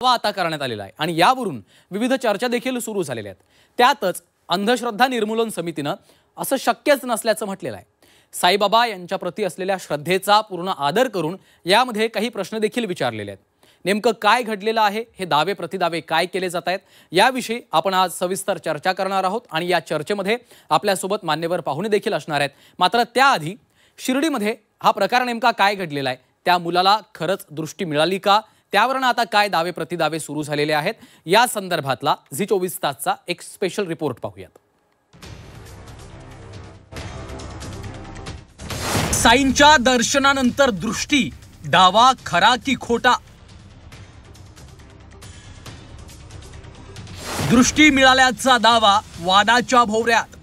दावा आता करण्यात आलेला आहे आणि यावरून विविध चर्चा देखील सुरू झालेल्या आहेत। त्यातच अंधश्रद्धा निर्मूलन समितीने असं शक्यच नसल्याचं म्हटलेलं आहे। साईबाबा यांच्या प्रती असलेल्या श्रद्धेचा पूर्ण आदर करून यामध्ये काही प्रश्न देखील विचारलेले आहेत। नेमकं काय घडलेलं आहे, हे दावे प्रतिदावे काय केले जात आहेत, याविषयी आपण आज सविस्तर चर्चा करणार आहोत आणि या चर्चेमध्ये आपल्यासोबत मान्यवर पाहुणे देखील असणार आहेत। मात्र त्याआधी शिर्डीमध्ये हा प्रकार नेमका काय घडलेला आहे, त्या मुलाला खरंच दृष्टी मिळाली का, त्यावरून आता काय दावे प्रतिदावे सुरू झालेले आहेत, या संदर्भातला झी 24 तासचा एक स्पेशल रिपोर्ट पाहूयात। साईंच्या दर्शनानंतर दृष्टी, दावा खरा की खोटा? दृष्टी मिळाल्याचा दावा वादाच्या भोवऱ्यात।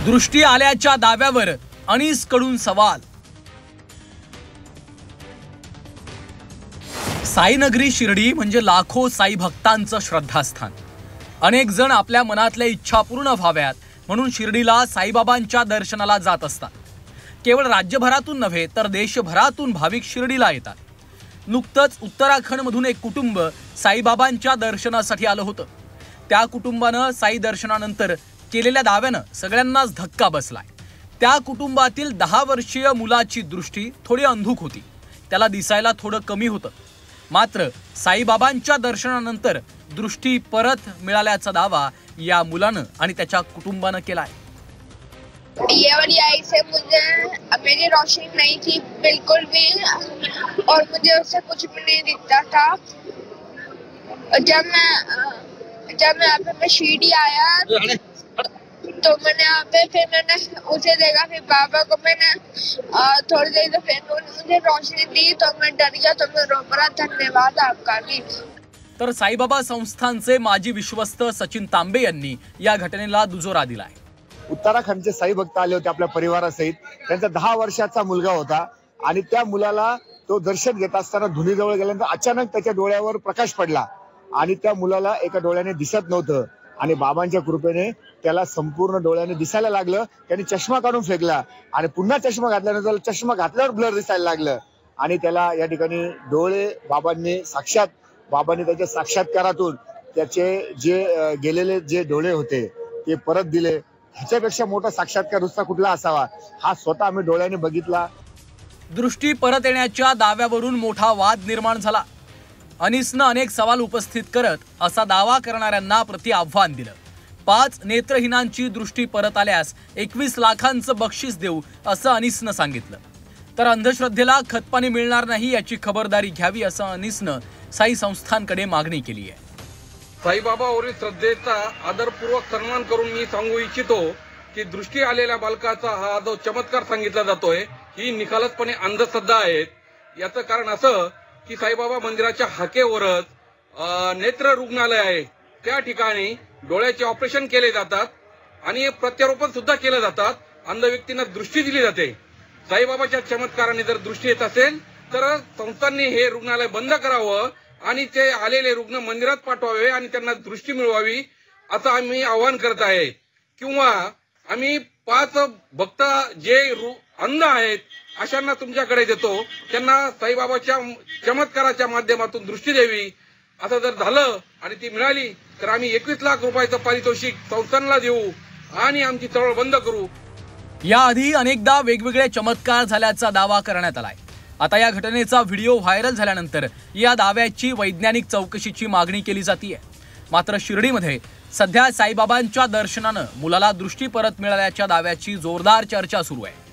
दृष्टी आल्याच्या दाव्यावर अनीसकडून सवाल। साईनगरी शिर्डी म्हणजे लाखो साई भक्तांचं श्रद्धास्थान। अनेक जण आपल्या मनातल्या इच्छा पूर्ण व्हाव्यात म्हणून शिर्डीला साईबाबांच्या दर्शनाला जात असतात। केवळ राज्यभरातून नव्हे तर देशभरातून भाविक शिर्डीला येतात। नुकतंच उत्तराखंडमधून एक कुटुंब साईबाबांच्या दर्शनासाठी आलं होतं। त्या कुटुंबानं साई दर्शनानंतर केलेल्या दाव्यानं सगळ्यांनाच धक्का बसलाय। त्या कुटुंबातील 10 वर्षीय मुलाची दृष्टी थोडी अंधुक होती, त्याला दिसायला थोडं कमी होतं। मात्र साईबाबांच्या दर्शनानंतर दृष्टी परत मिळाल्याचा दावा या मुलानं आणि त्याच्या कुटुंबानं केलाय। ये वाली आई से मुझे मेरी रोशनी नहीं थी बिल्कुल भी, और मुझे उससे कुछ भी नहीं दिखता था। जब मैं यहाँ पे शिरडी आया तो मैंने यहाँ पे फिर मैंने उसे देखा, फिर बाबा को मैंने थोड़ी देर तो फिर मुझे रोशनी दी तो मैं डर गया, तो मैं रो पड़ा। धन्यवाद आपका भी। तर साईबाबा संस्थानचे माजी विश्वस्त सचिन तांबे यांनी या घटनेला दुजोरा दिलाय। उत्तराखंडचे साई भक्त आले होते आपल्या परिवारासहित। त्यांचा 10 वर्षाचा मुलगा होता आणि त्या मुलाला तो दर्शन घेत असताना धुनीजवळ गेल्यानंतर अचानक त्याच्या डोळ्यावर प्रकाश पडला आणि त्या मुलाला एका डोळ्याने दिसत नव्हतं आणि बाबांच्या कृपेने त्याला संपूर्ण डोळ्याने दिसायला लागलं। त्यांनी चष्मा काढून फेकला आणि पुन्हा चष्मा घातल्यानंतर चष्मा घातल्यावर ब्लर दिसायला लागलं आणि त्याला या ठिकाणी डोळे बाबांनी त्याच्या साक्षात्कारातून त्याचे जे गेलेले जे डोळे होते ते परत दिले। ह्याच्यापेक्षा मोठा साक्षात्कार दुसरा कुठला असावा, हा स्वतः आम्ही डोळ्याने बघितला। दृष्टी परत येण्याच्या दाव्यावरून मोठा वाद निर्माण झाला। अनीसनं अनेक सवाल उपस्थित करत असा दावा करणाऱ्यांना प्रति आव्हान दिलं। 5 नेत्रहीनांची दृष्टी परत आल्यास 21 लाखांचं बक्षीस देऊ असं अनीसनं सांगितलं। तर अंधश्रद्धेला खतपाणी मिळणार नाही याची खबरदारी घ्यावी असं अनीसनं साई संस्थानकडे मागणी केली आहे। साईबाबावरील श्रद्धेचा आदरपूर्वक सन्मान करून मी सांगू इच्छितो की दृष्टी आलेल्या बालकाचा हा जो चमत्कार सांगितला जातोय ही निखालसपणे अंधश्रद्धा आहे। याचं कारण असं की साईबाबा मंदिराच्या हाकेवरच नेत्र रुग्णालय आहे। त्या ठिकाणी डोळ्याचे ऑपरेशन केले जातात आणि प्रत्यारोपण सुद्धा केले जातात। अंध व्यक्तींना दृष्टी दिली जाते। साईबाबाच्या चमत्काराने जर दृष्टी येत असेल तर संस्थांनी हे रुग्णालय बंद करावं आणि ते आलेले रुग्ण मंदिरात पाठवावे आणि त्यांना दृष्टी मिळवावी असं आम्ही आवाहन करत आहे। किंवा आम्ही 5 भक्त जे अंध आहेत अशांना तुमच्याकडे देतो, त्यांना साईबाबाच्या चमत्काराच्या माध्यमातून दृष्टी द्यावी। असं जर झालं आणि ती मिळाली तर आम्ही 21 लाख रुपयाचं पारितोषिक संस्थांना देऊ आणि आमची चळवळ बंद करू। याआधी अनेकदा वेगवेगळे चमत्कार झाल्याचा दावा करण्यात आलाय। आता या घटनेचा व्हिडिओ व्हायरल झाल्यानंतर या दाव्याची वैज्ञानिक चौकशीची मागणी केली जाते। मात्र शिर्डीमध्ये सध्या साईबाबांच्या दर्शनानं मुलाला दृष्टी परत मिळाल्याच्या दाव्याची जोरदार चर्चा सुरू आहे।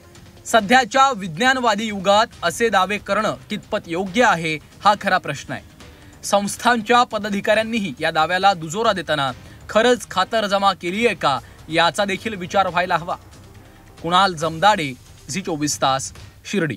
सध्याच्या विज्ञानवादी युगात असे दावे करणं कितपत योग्य आहे, हा खरा प्रश्न आहे। संस्थांच्या पदाधिकाऱ्यांनीही या दाव्याला दुजोरा देताना खरंच खातरजमा केली आहे का, याचा देखील विचार व्हायला हवा। कुणाल जमदाडे, झी 24 तास, शिर्डी।